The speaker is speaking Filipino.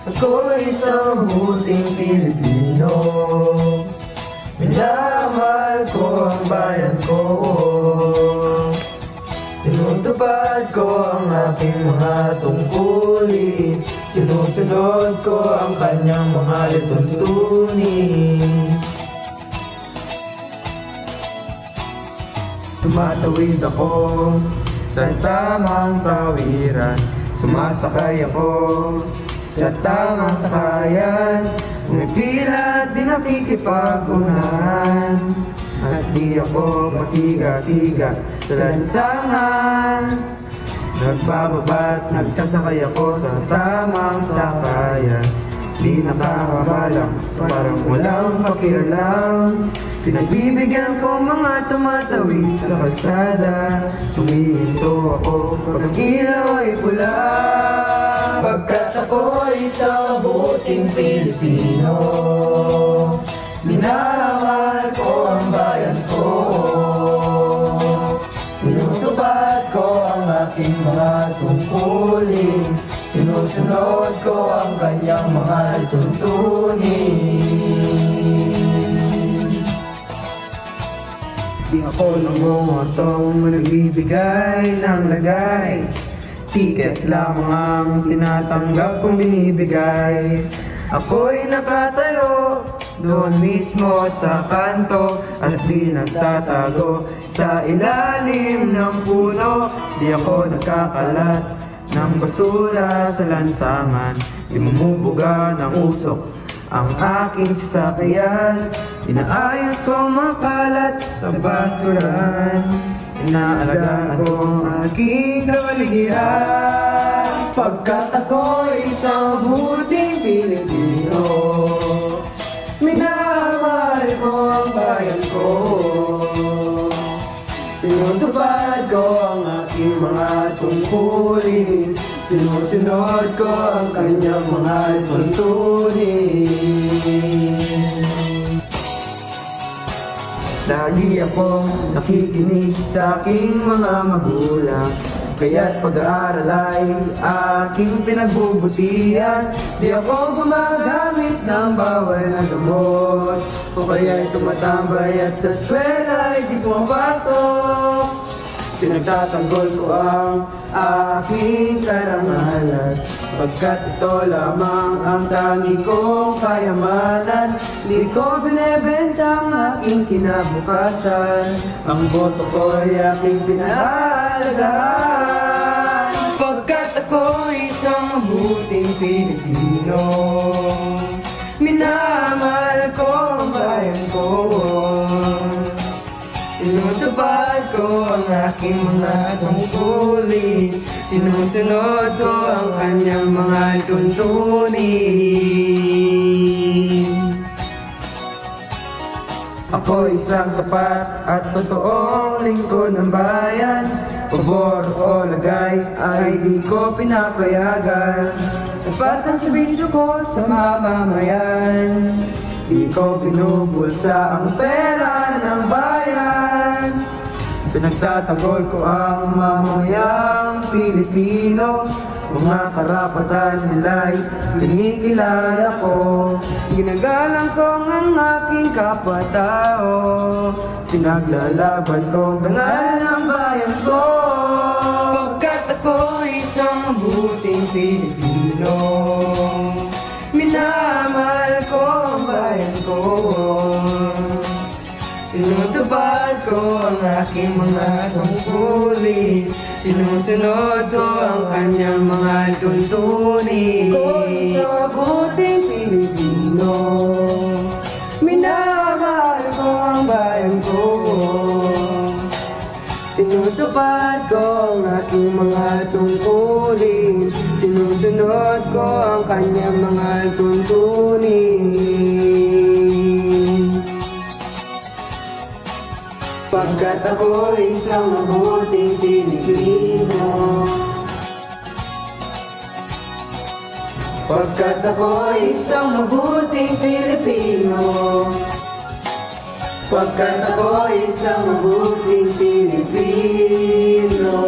Ako'y isang mabuting Pilipino. Minamahal ko ang bayan ko. Tinutupad ko ang aking mga tungkulin. Sinusunod ko ang kanyang mga lituntunin. Tumatawid ako sa tamang tawiran. Sumasakay ako sa tamang sakayan. Umipila at di nakikipag-unahan. At di ako pasiga-siga sa lansangan. Nagbababat, nagsasakay ako sa tamang sakayan. Di nakakabalak, parang walang pakialam. Pinagbibigyan ko mga tumatawid sa kalsada. Humihinto ako pag ang ilaw ay pula. Pagkat ako'y isang mabuting Pilipino. Minamahal ko ang bayan ko. Tinutupad ko ang aking mga tungkulin. Sinusunod ko ang kanyang mga tuntunin. Di ako nangungotong nagbibigay ng lagay. Tiket lamang ang tinatanggap kong binibigay. Ako'y nakatayo doon mismo sa kanto at di nagtatago sa ilalim ng puno. Di ako nagkakalat ng basura sa lansangan. Imumubuga ng usok ang aking sasakyan. Inaayos ko makalat sa basurahan. Inaalagaan ko ang aking kapaligiran. Pagkat ako'y isang mabuting Pilipino. Minamahal ko ang bayan ko. Tinutupad ko ang aking mga tungkulin. Sinusunod ko ang kanyang mga tuntunin. Lagi akong nakikinig sa aking mga magulang. Kaya't pag-aaral ay aking pinagbubutihan. Di ako gumagamit ng bawal na gamot, o kaya'y tumatambay at sa eskwela ay di pumapasok. Pinagtatanggol ko ang aking karangalan, pagkat ito lamang ang tangi kong kayamanan. Di ko binebenta ang aking kinabukasan. Ang boto ko ay aking pinahalagaan. Pagkat ako'y isang mabuting Pilipino. Minamahal ko ang bayan ko. Tinutupad ko ang aking mga tungkulin. Sinusunod ko ang kanyang mga tuntunin. Ako isang tapat at totoong lingkod ng bayan. Pabor o lagay ay di ko pinapayagan. Tapat ang serbisyo ko sa mamamayan. Di ko binubulsa ang pera ng bayan. Pinagtatanggol ko ang mamamayang Pilipino. Mga karapatan nila'y kinikilala ko. Ginagalang ko ang aking kapwa-tao. Pinaglalaban kong dangal ng bayan ko. Pagkat ako'y isang mabuting Pilipino. Minamahal ko ang bayan ko. Tinutupad ko ang aking mga tungkulin. Sinusunod ko ang kanyang mga tuntunin. Ako'y isang mabuting Pilipino. Minamahal ko ang bayan ko. Tinutupad ko ang aking mga tungkulin. Sinusunod ko ang kanyang mga tuntunin. Pagkat ako'y isang mabuting Pilipino. Pagkat ako'y isang mabuting Pilipino. Pagkat ako'y isang mabuting Pilipino.